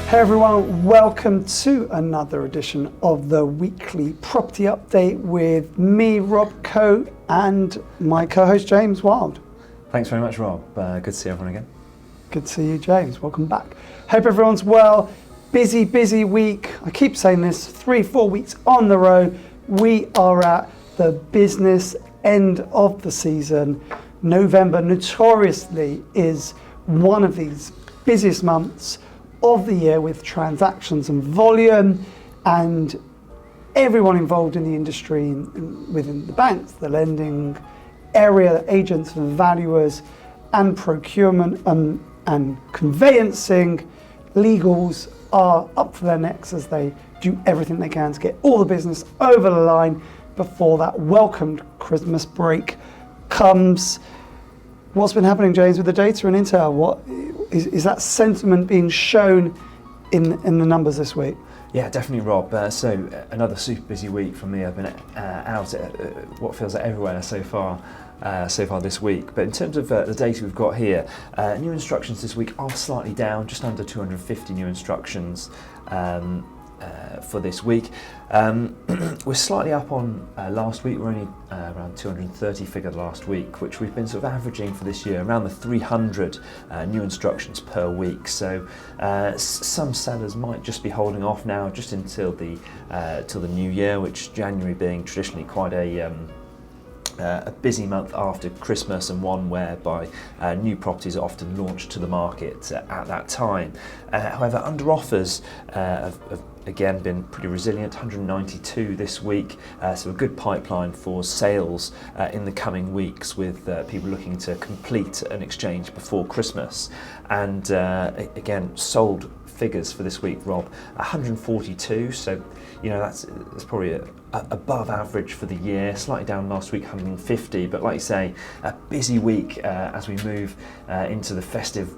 Hey everyone, welcome to another edition of the weekly property update with me, Rob Cohen, and my co-host James Wild. Thanks very much, Rob. Good to see everyone again. Good to see you, James. Welcome back. Hope everyone's well. Busy week. I keep saying this, 3-4 weeks on the road. We are at the business end of the season. November notoriously is one of these busiest months of the year with transactions and volume, and everyone involved in the industry, within the banks, the lending area, agents and valuers, and procurement and conveyancing, legals are up to their necks as they do everything they can to get all the business over the line before that welcomed Christmas break comes. What's been happening, James, with the data and intel? What is that sentiment being shown in the numbers this week? Yeah, definitely, Rob. So another super busy week for me. I've been out at what feels like everywhere so far this week. But in terms of the data we've got here, new instructions this week are slightly down, just under 250 new instructions for this week. We're slightly up on last week. We're only around 230 figure last week, which we've been sort of averaging for this year around the 300 new instructions per week. So some sellers might just be holding off now just until the new year, which January being traditionally quite a busy month after Christmas, and one whereby new properties are often launched to the market at that time. However, under offers have again been pretty resilient, 192 this week, so a good pipeline for sales in the coming weeks, with people looking to complete an exchange before Christmas. And again, sold figures for this week, Rob, 142, so you know that's probably above average for the year, slightly down last week, 150, but like you say, a busy week as we move into the festive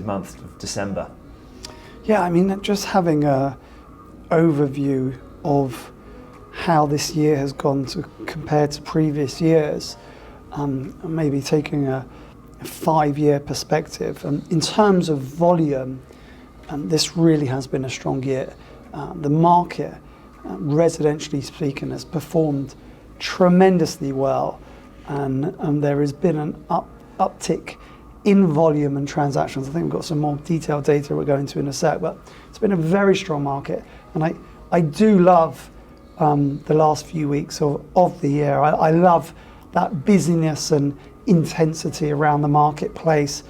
month of December. Yeah, I mean, just having a overview of how this year has gone compared to previous years, maybe taking a 5-year perspective. In terms of volume, this really has been a strong year. The market, residentially speaking, has performed tremendously well, and there has been an uptick in volume and transactions. I think we've got some more detailed data we'll go into in a sec, but it's been a very strong market, and I do love the last few weeks of the year. I love that busyness and intensity around the marketplace.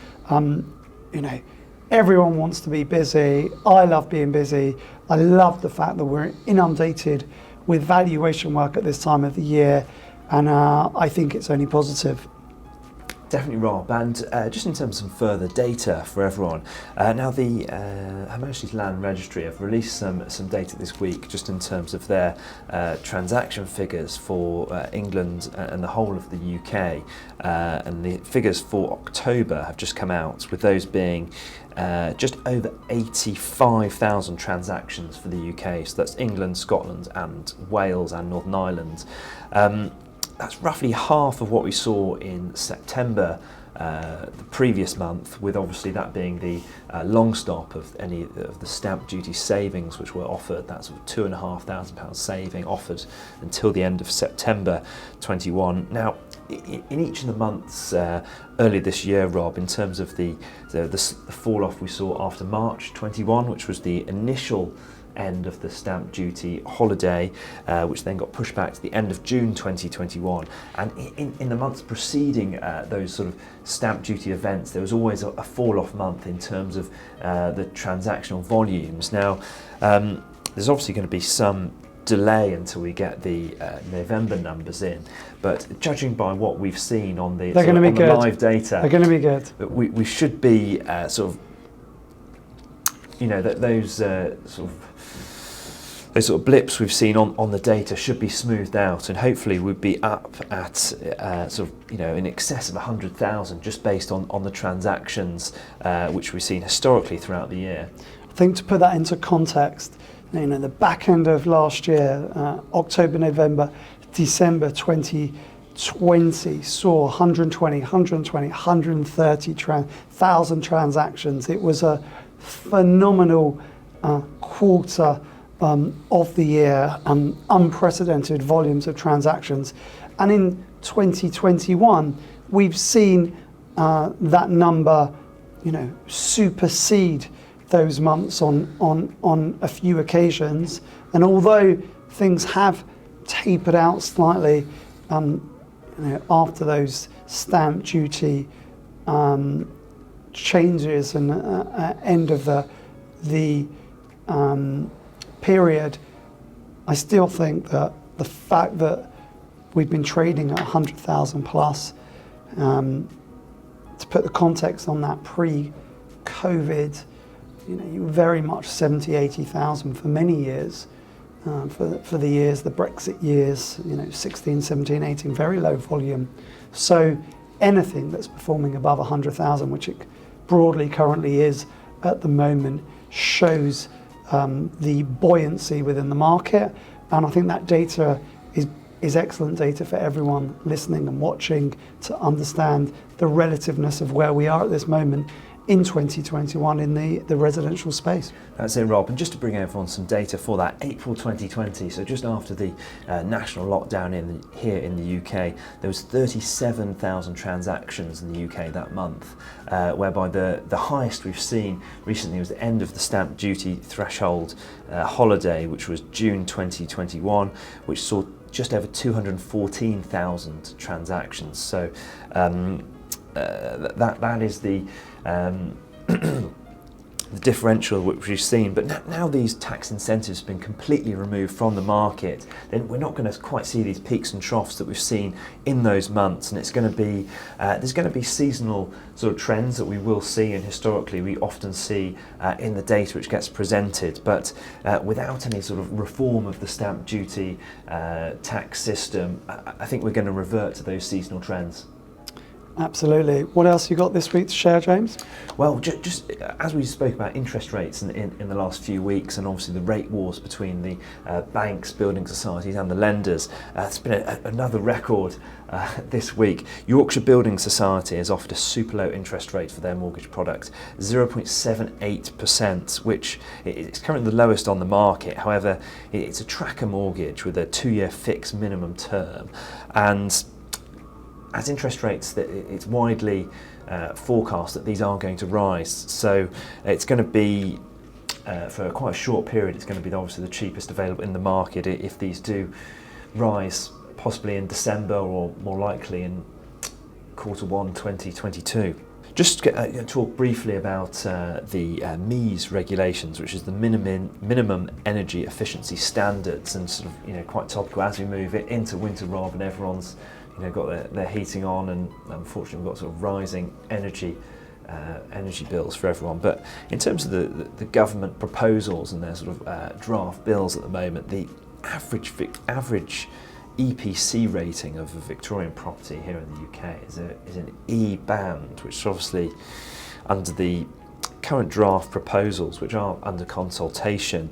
Everyone wants to be busy. I love being busy. I love the fact that we're inundated with valuation work at this time of the year, and I think it's only positive. Definitely, Rob. And just in terms of some further data for everyone, now the Her Majesty's Land Registry have released some data this week just in terms of their transaction figures for England and the whole of the UK, and the figures for October have just come out, with those being just over 85,000 transactions for the UK. So that's England, Scotland and Wales and Northern Ireland. That's roughly half of what we saw in September the previous month, with obviously that being the long stop of any of the stamp duty savings which were offered. That's sort of £2,500 saving offered until the end of September 21. Now, in each of the months earlier this year, Rob, in terms of the fall off we saw after March 21, which was the initial end of the stamp duty holiday, which then got pushed back to the end of June 2021. And in the months preceding those sort of stamp duty events, there was always a fall-off month in terms of the transactional volumes. Now, there's obviously going to be some delay until we get the November numbers in, but judging by what we've seen on the, the live data, they're going to be good. We should be sort of, those sort of blips we've seen on the data should be smoothed out, and hopefully we'd be up at in excess of 100,000 just based on the transactions which we've seen historically throughout the year. I think to put that into context, the back end of last year, October, November, December 2020 saw 130,000 transactions. It was a phenomenal quarter of the year, unprecedented volumes of transactions. And in 2021, we've seen that number, supersede those months on a few occasions. And although things have tapered out slightly after those stamp duty changes and end of the period, I still think that the fact that we've been trading at 100,000 plus, to put the context on that, pre-COVID, you were very much 70, 80,000 for many years. For the years, the Brexit years, 16, 17, 18, very low volume. So anything that's performing above 100,000, which it broadly currently is at the moment, shows the buoyancy within the market. And I think that data is excellent data for everyone listening and watching to understand the relativeness of where we are at this moment in 2021 in the residential space. That's it, Rob. And just to bring everyone some data for that, April 2020, so just after the national lockdown here in the UK, there was 37,000 transactions in the UK that month, whereby the highest we've seen recently was the end of the stamp duty threshold holiday, which was June 2021, which saw just over 214,000 transactions. So that is the the differential which we've seen. But now these tax incentives have been completely removed from the market, then we're not going to quite see these peaks and troughs that we've seen in those months, and it's going to be there's going to be seasonal sort of trends that we will see, and historically we often see in the data which gets presented, but without any sort of reform of the stamp duty tax system, I think we're going to revert to those seasonal trends. Absolutely. What else you got this week to share, James? Well, just as we spoke about interest rates in the last few weeks, and obviously the rate wars between the banks, building societies and the lenders, it's been another record this week. Yorkshire Building Society has offered a super low interest rate for their mortgage product, 0.78%, which is currently the lowest on the market. However, it's a tracker mortgage with a 2-year fixed minimum term, and as interest rates, it's widely forecast that these are going to rise. So it's going to be, for quite a short period, it's going to be obviously the cheapest available in the market if these do rise, possibly in December or more likely in Q1 2022. Just talk briefly about the MEES Regulations, which is the minimum energy efficiency standards, and sort of quite topical as we move it into winter, Rob, and everyone's got their heating on, and unfortunately we've got sort of rising energy bills for everyone. But in terms of the government proposals and their sort of draft bills at the moment, the average EPC rating of a Victorian property here in the UK is an E band, which is obviously under the current draft proposals, which are under consultation.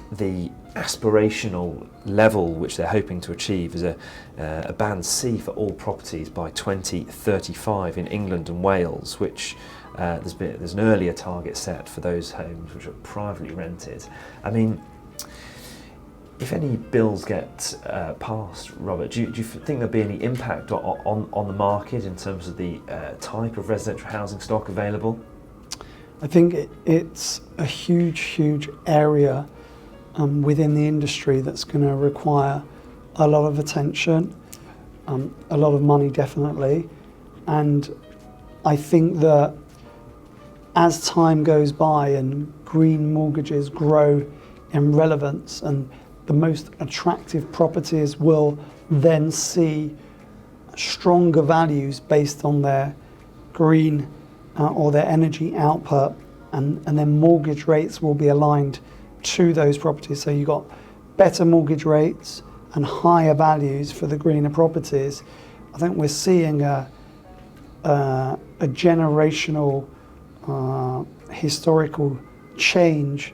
The aspirational level which they're hoping to achieve is a band C for all properties by 2035 in England and Wales, which there's an earlier target set for those homes which are privately rented. I mean, if any bills get passed, Robert, do you think there'll be any impact on the market in terms of the type of residential housing stock available? I think it's a huge area within the industry that's going to require a lot of attention, a lot of money definitely, and I think that as time goes by and green mortgages grow in relevance, and the most attractive properties will then see stronger values based on their green or their energy output, and then mortgage rates will be aligned to those properties. So you've got better mortgage rates and higher values for the greener properties. I think we're seeing a generational historical change,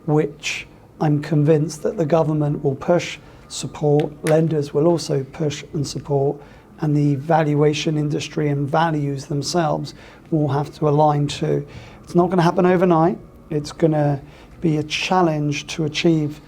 which I'm convinced that the government will push, support, lenders will also push and support, and the valuation industry and values themselves will have to align to. It's not going to happen overnight. It's going to be a challenge to achieve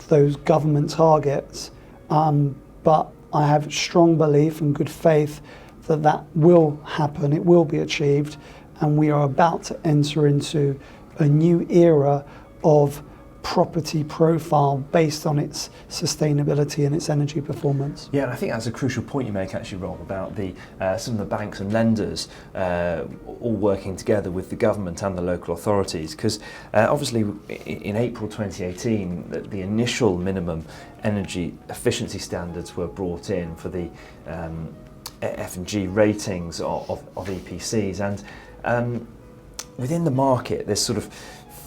those government targets, but I have strong belief and good faith that that will happen, it will be achieved, and we are about to enter into a new era of property profile based on its sustainability and its energy performance. Yeah, and I think that's a crucial point you make actually, Rob, about the some of the banks and lenders all working together with the government and the local authorities, because obviously in April 2018 the initial minimum energy efficiency standards were brought in for the F&G ratings of EPCs, and within the market there's sort of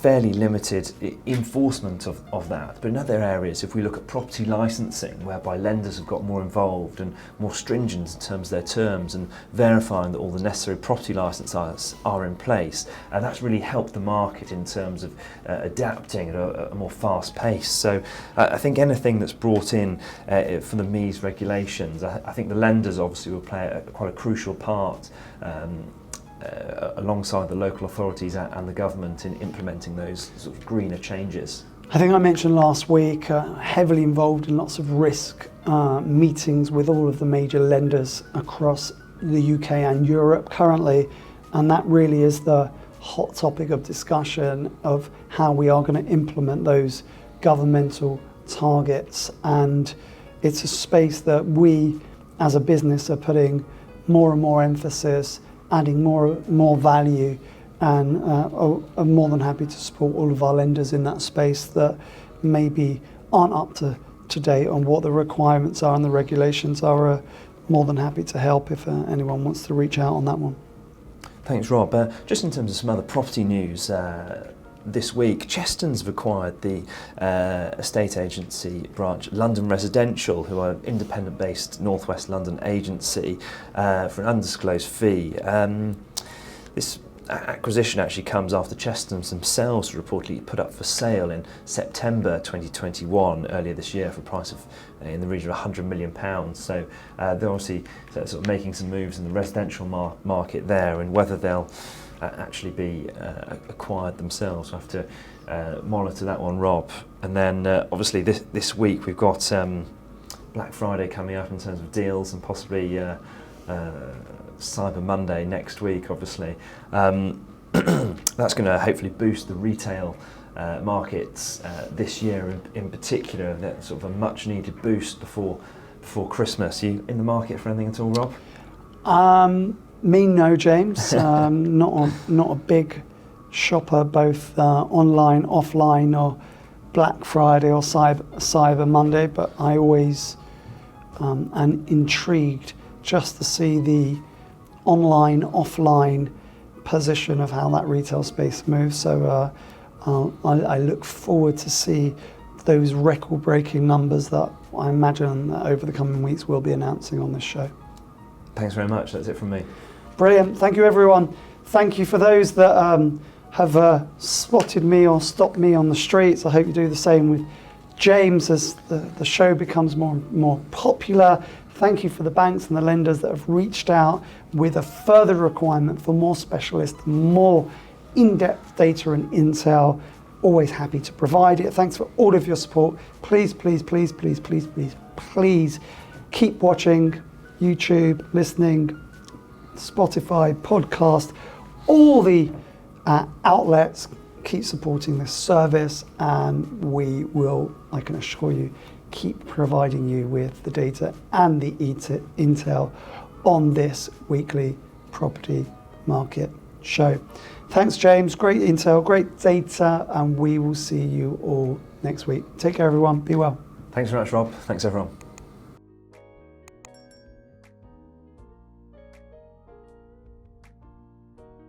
fairly limited enforcement of that. But in other areas, if we look at property licensing, whereby lenders have got more involved and more stringent in terms of their terms and verifying that all the necessary property licenses are in place, and that's really helped the market in terms of adapting at a more fast pace. So I think anything that's brought in for the MEES regulations, I think the lenders obviously will play quite a crucial part alongside the local authorities and the government in implementing those sort of greener changes. I think I mentioned last week, heavily involved in lots of risk meetings with all of the major lenders across the UK and Europe currently, and that really is the hot topic of discussion of how we are going to implement those governmental targets. And it's a space that we as a business are putting more and more emphasis, adding more value, and I'm more than happy to support all of our lenders in that space that maybe aren't up to date on what the requirements are and the regulations are. More than happy to help if anyone wants to reach out on that one. Thanks, Rob. Just in terms of some other property news, this week, Chestertons have acquired the estate agency branch London Residential, who are an independent-based northwest London agency, for an undisclosed fee. This acquisition actually comes after Chestertons themselves reportedly put up for sale in September 2021, earlier this year, for a price of in the region of £100 million. So they're obviously sort of making some moves in the residential market there, and whether they'll actually be acquired themselves. We'll have to monitor that one, Rob. And then obviously this week we've got Black Friday coming up in terms of deals, and possibly Cyber Monday next week, obviously. That's going to hopefully boost the retail markets this year in particular. That's sort of a much needed boost before Christmas. Are you in the market for anything at all, Rob? Me, no, James. Not a big shopper, both online, offline, or Black Friday or Cyber Monday. But I always am intrigued just to see the online, offline position of how that retail space moves. So I look forward to see those record-breaking numbers that I imagine that over the coming weeks we'll be announcing on this show. Thanks very much. That's it from me. Brilliant. Thank you, everyone. Thank you for those that have spotted me or stopped me on the streets. I hope you do the same with James as the show becomes more popular. Thank you for the banks and the lenders that have reached out with a further requirement for more specialists, more in-depth data and intel. Always happy to provide it. Thanks for all of your support. Please, please, please, please, please, please, please keep watching YouTube, listening, Spotify, podcast, all the outlets. Keep supporting this service, and we will, I can assure you, keep providing you with the data and the intel on this weekly property market show. Thanks, James. Great intel, great data, and we will see you all next week. Take care, everyone. Be well. Thanks very much, Rob. Thanks, everyone.